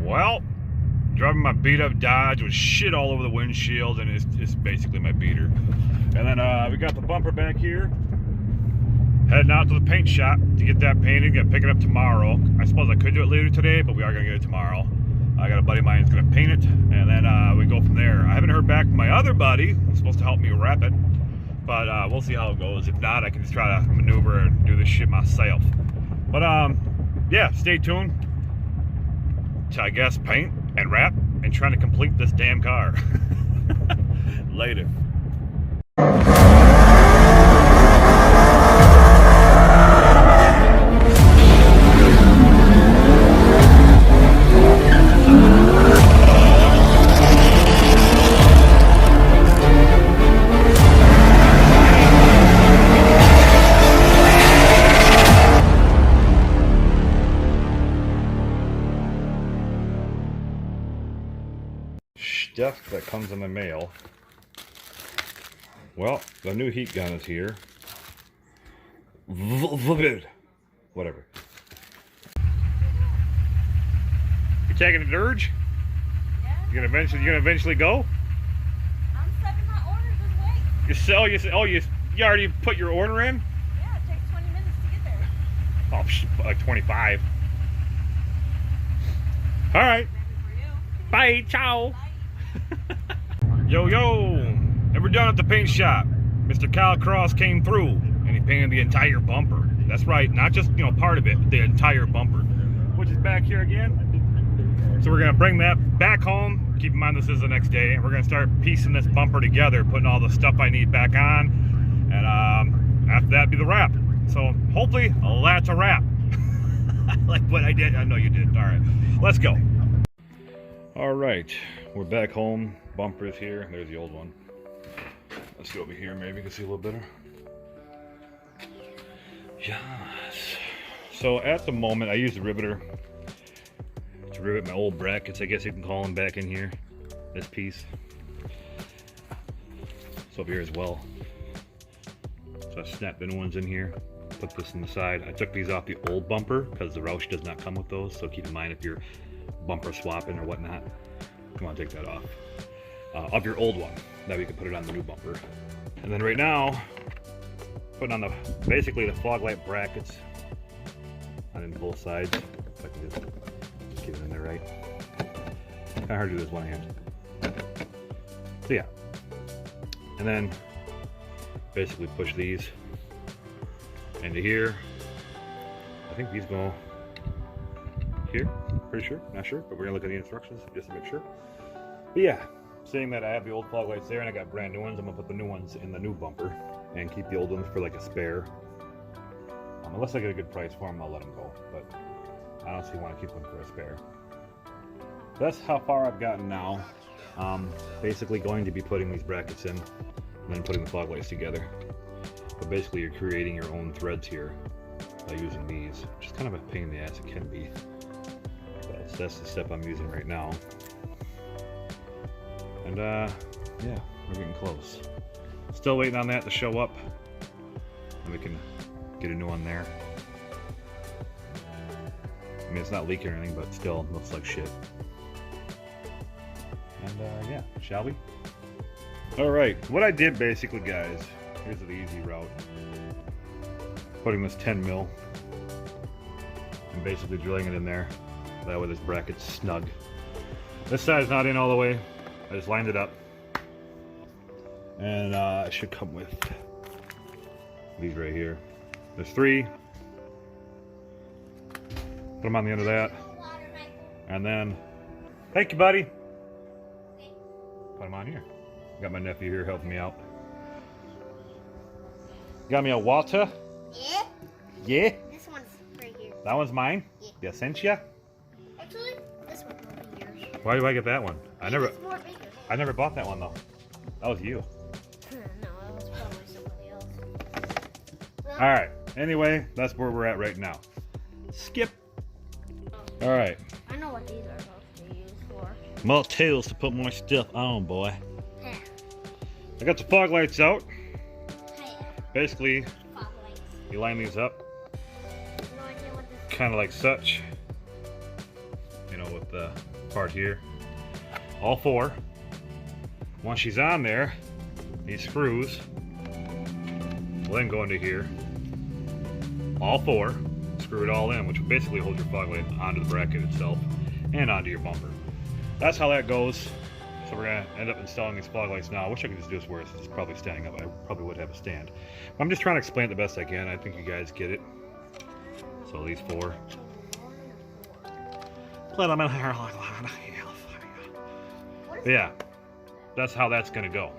Well, driving my beat up Dodge with shit all over the windshield, and it's basically my beater. And then we got the bumper back here. Heading out to the paint shop to get that painted. Gonna pick it up tomorrow. I suppose I could do it later today, but we are gonna get it tomorrow. I got a buddy of mine who's gonna paint it, and then we go from there. I haven't heard back from my other buddy who's supposed to help me wrap it, but we'll see how it goes. If not, I can just try to maneuver and do this shit myself. But yeah, stay tuned to, I guess, paint and wrap and trying to complete this damn car. Later. Stuff that comes in the mail. Well, the new heat gun is here. Whatever. You taking a dirge? Yeah. You gonna eventually go? I'm setting my order this week. You already put your order in? Yeah, it takes 20 minutes to get there. Oh, like 25. All right. For you. Bye. Ciao. Bye. Yo, and we're done at the paint shop. Mr. Kyle Cross came through and he painted the entire bumper. That's right, not just, part of it, but the entire bumper, which is back here again. So we're gonna bring that back home. Keep in mind this is the next day, and we're gonna start piecing this bumper together, putting all the stuff I need back on, and after that be the wrap. So hopefully a lot to wrap. Like what I did. I know you did. All right, let's go. All right, we're back home. Bumper is here. There's the old one. Let's go over here. Maybe you can see a little better. Yes. So at the moment, I use the riveter to rivet my old brackets. I guess you can call them back in here. This piece. It's over here as well. So I snapped the new ones in here. Put this on the side. I took these off the old bumper because the Roush does not come with those. So keep in mind if you're bumper swapping or whatnot, come on, take that off of your old one. That way you can put it on the new bumper. And then right now, putting on basically the fog light brackets on both sides. If I can just get it in there right. Kind of hard to do this one hand. So yeah, and then basically push these into here. I think these go here, pretty sure, not sure, but we're gonna look at the instructions just to make sure. But yeah, seeing that I have the old fog lights there and I got brand new ones, I'm gonna put the new ones in the new bumper and keep the old ones for like a spare. Unless I get a good price for them, I'll let them go, but I honestly want to keep them for a spare. That's how far I've gotten now. Basically going to be putting these brackets in and then putting the fog lights together. But basically you're creating your own threads here by using these, which is kind of a pain in the ass, it can be. That's the step I'm using right now. And yeah, we're getting close. Still waiting on that to show up, and we can get a new one there. I mean, it's not leaking or anything, but still looks like shit. And yeah, shall we? All right, what I did basically, guys, here's the easy route. Putting this 10 mil and basically drilling it in there. That way this bracket's snug. This side's not in all the way. I just lined it up. And it should come with these right here. There's 3. Put them on the end of that. And then, thank you, buddy. Put them on here. Got my nephew here helping me out. Got me a water. Yeah? Yeah? This one's right here. That one's mine? Yeah. Yeah, sent ya? Actually, this one will be yours. Why do I get that one? It's more bigger. I never bought that one though. That was you. No, that was probably somebody else. Alright, anyway, that's where we're at right now. Skip. Alright. I know what these are supposed to use for. More tools to put more stuff on, boy. Yeah. I got the fog lights out. Hey. Basically, Fog lights. you line these up No idea what this is. kind of like such. You know, with the part here. All four. Once she's on there, these screws will then go into here. All four. Screw it all in, which will basically hold your fog light onto the bracket itself and onto your bumper. That's how that goes. So we're gonna end up installing these fog lights now. I wish I could just do this where it's probably standing up. I probably would have a stand. But I'm just trying to explain it the best I can. I think you guys get it. So these four. Yeah, that's how that's gonna go.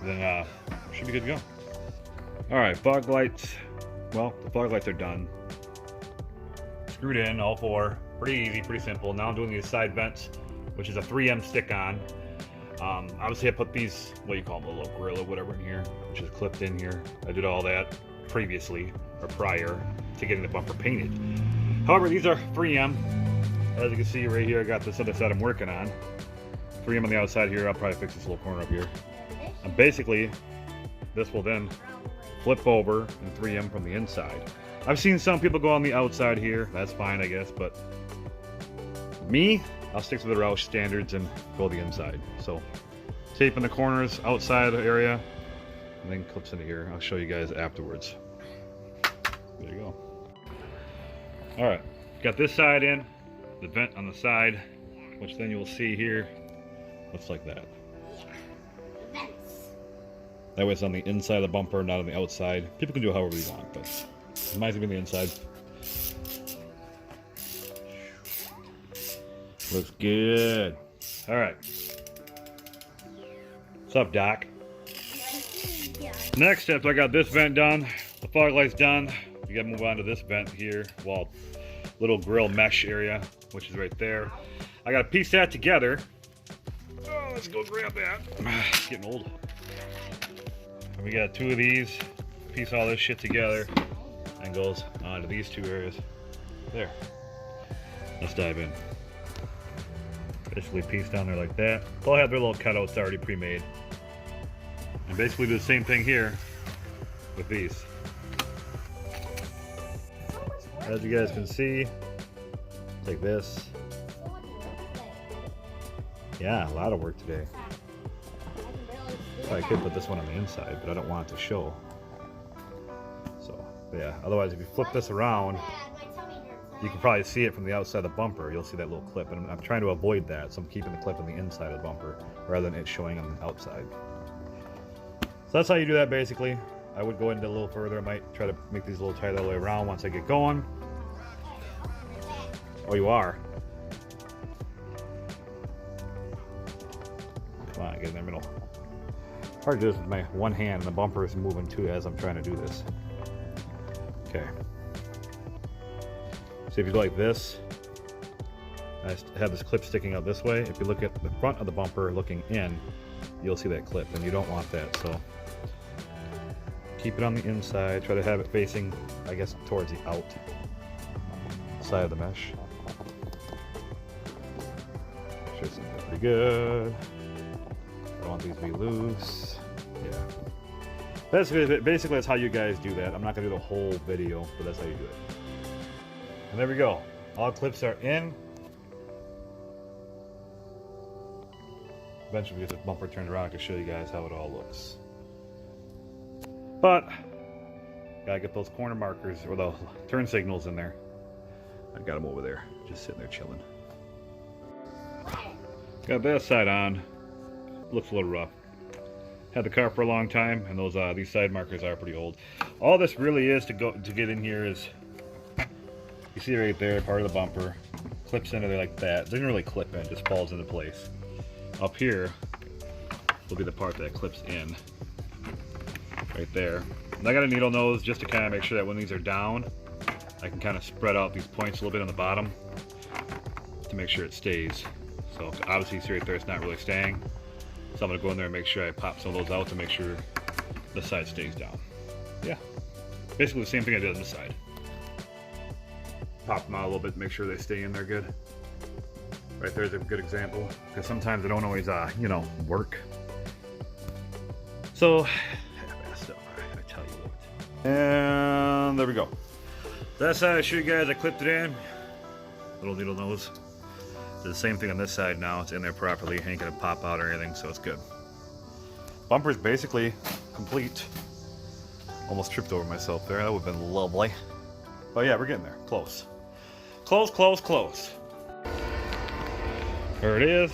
Then should be good to go. All right, fog lights. Well, the fog lights are done. Screwed in, all four. Pretty easy, pretty simple. Now I'm doing these side vents, which is a 3M stick-on. Obviously, I put these, what do you call them, a little Grille or whatever in here, which is clipped in here. I did all that previously, or prior, to getting the bumper painted. However, these are 3M. As you can see right here, I got this other side I'm working on. 3M on the outside here. I'll probably fix this little corner up here. And basically, this will then flip over and 3M from the inside. I've seen some people go on the outside here. That's fine, I guess, but me, I'll stick to the Roush standards and go the inside. So, tape in the corners outside of the area, and then clips into here. I'll show you guys afterwards. There you go. All right, got this side in, the vent on the side, which then you'll see here looks like that. That way it's on the inside of the bumper, not on the outside. People can do it however you want, but mine's gonna be on the inside. Looks good. All right. What's up, Doc? Next, after I got this vent done, the fog light's done, you gotta move on to this vent here. Well, little grill mesh area, which is right there. I gotta piece that together. Oh, let's go grab that. It's getting old. And we got two of these. Piece all this shit together and goes onto these two areas. There. Let's dive in. Basically piece down there like that. They'll have their little cutouts already pre-made. And basically do the same thing here with these. As you guys can see, take this. Yeah, a lot of work today. I could put this one on the inside, but I don't want it to show. So, yeah, otherwise if you flip this around, you can probably see it from the outside of the bumper. You'll see that little clip, and I'm trying to avoid that, so I'm keeping the clip on the inside of the bumper rather than it showing on the outside. So that's how you do that basically. I would go into a little further. I might try to make these a little tight all the way around once I get going. Oh, you are? Come on, get in the middle. Hard to do this with my one hand, and the bumper is moving too as I'm trying to do this. Okay. So if you go like this, I have this clip sticking out this way. If you look at the front of the bumper looking in, you'll see that clip, and you don't want that. So keep it on the inside. Try to have it facing, I guess, towards the out side of the mesh. Make sure it's pretty good. I don't want these to be loose. Yeah. Basically, that's how you guys do that. I'm not going to do the whole video, but that's how you do it. And there we go. All clips are in. Eventually, we get the bumper turned around. I can show you guys how it all looks. But, gotta get those corner markers or the turn signals in there. I got them over there, just sitting there chilling. Got that side on. Looks a little rough. Had the car for a long time, and those these side markers are pretty old. All this really is to get in here is, you see right there, part of the bumper clips into there like that. It doesn't really clip in, it just falls into place. Up here will be the part that clips in, right there. And I got a needle nose just to kind of make sure that when these are down, I can kind of spread out these points a little bit on the bottom to make sure it stays. So obviously you see right there it's not really staying. So I'm going to go in there and make sure I pop some of those out to make sure the side stays down. Yeah, basically the same thing I did on this side. Pop them out a little bit to make sure they stay in there good. Right there's a good example, because sometimes they don't always, you know, work. So, I tell you what. And there we go. That side I showed you guys, I clipped it in. Little needle nose. Did the same thing on this side now. It's in there properly. Ain't gonna pop out or anything, so it's good. Bumper's basically complete. Almost tripped over myself there. That would have been lovely. But yeah, we're getting there. Close. Close, close, close. There it is.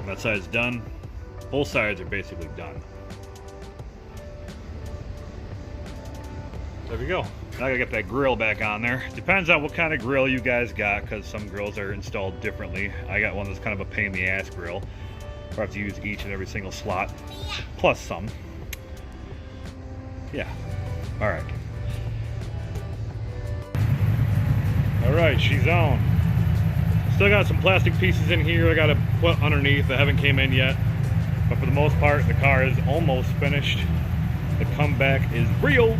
That side's done. Both sides are basically done. There we go. Now I gotta get that grill back on there. Depends on what kind of grill you guys got, because some grills are installed differently. I got one that's kind of a pain in the ass grill, where I have to use each and every single slot, plus some. Yeah. All right. All right, she's on. Still got some plastic pieces in here I gotta put underneath that haven't came in yet. But for the most part, the car is almost finished. The comeback is real.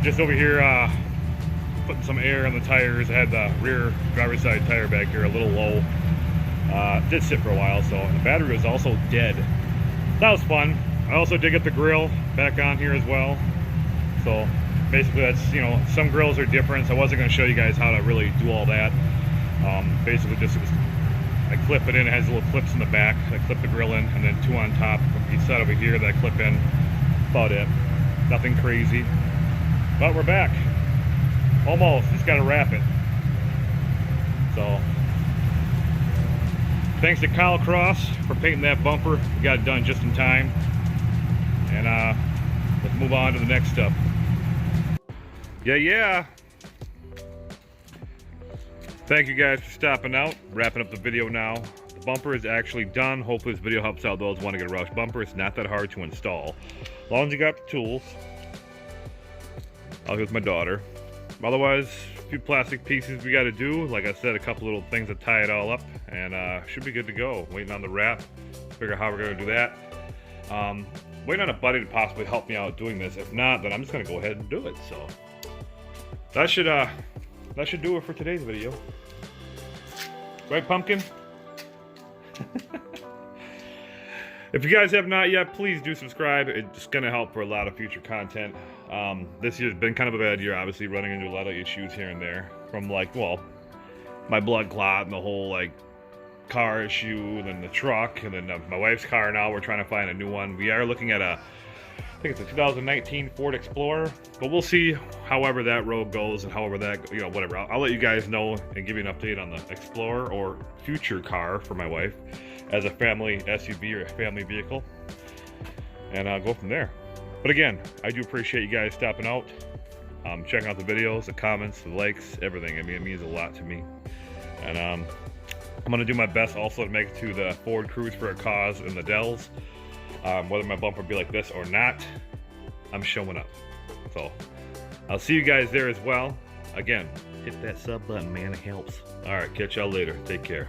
Just over here, putting some air on the tires. I had the rear driver's side tire back here a little low. Did sit for a while, so the battery was also dead. That was fun. I also did get the grill back on here as well. So basically that's, you know, some grills are different, so I wasn't going to show you guys how to really do all that. Basically just, I clip it in, it has little clips in the back. I clip the grill in, and then two on top from each side over here that I clip in. About it. Nothing crazy. But we're back. Almost. Just gotta wrap it. So, thanks to Kyle Cross for painting that bumper. We got it done just in time. And let's move on to the next stuff. Yeah. Thank you guys for stopping out. Wrapping up the video now. The bumper is actually done. Hopefully this video helps out those who want to get a Roush bumper. It's not that hard to install. As long as you got the tools. I'll be with my daughter. Otherwise, a few plastic pieces we got to do. Like I said, a couple little things to tie it all up, and should be good to go. Waiting on the wrap. Figure out how we're going to do that. Waiting on a buddy to possibly help me out doing this. If not, then I'm just going to go ahead and do it. So that should do it for today's video. Right, Pumpkin? If you guys have not yet, please do subscribe. It's going to help for a lot of future content. This year's been kind of a bad year, obviously, running into a lot of issues here and there. From, like, well, my blood clot and the whole, like, car issue, and then the truck, and then my wife's car now. We're trying to find a new one. We are looking at I think it's a 2019 Ford Explorer, but we'll see however that road goes and however that, you know, whatever. I'll let you guys know and give you an update on the Explorer or future car for my wife as a family SUV or a family vehicle, and I'll go from there. But again, I do appreciate you guys stopping out, checking out the videos, the comments, the likes, everything. I mean, it means a lot to me. And I'm going to do my best also to make it to the Ford Cruise for a Cause in the Dells. Whether my bumper be like this or not, I'm showing up. So I'll see you guys there as well. Again, hit that sub button, man. It helps. All right, catch y'all later. Take care.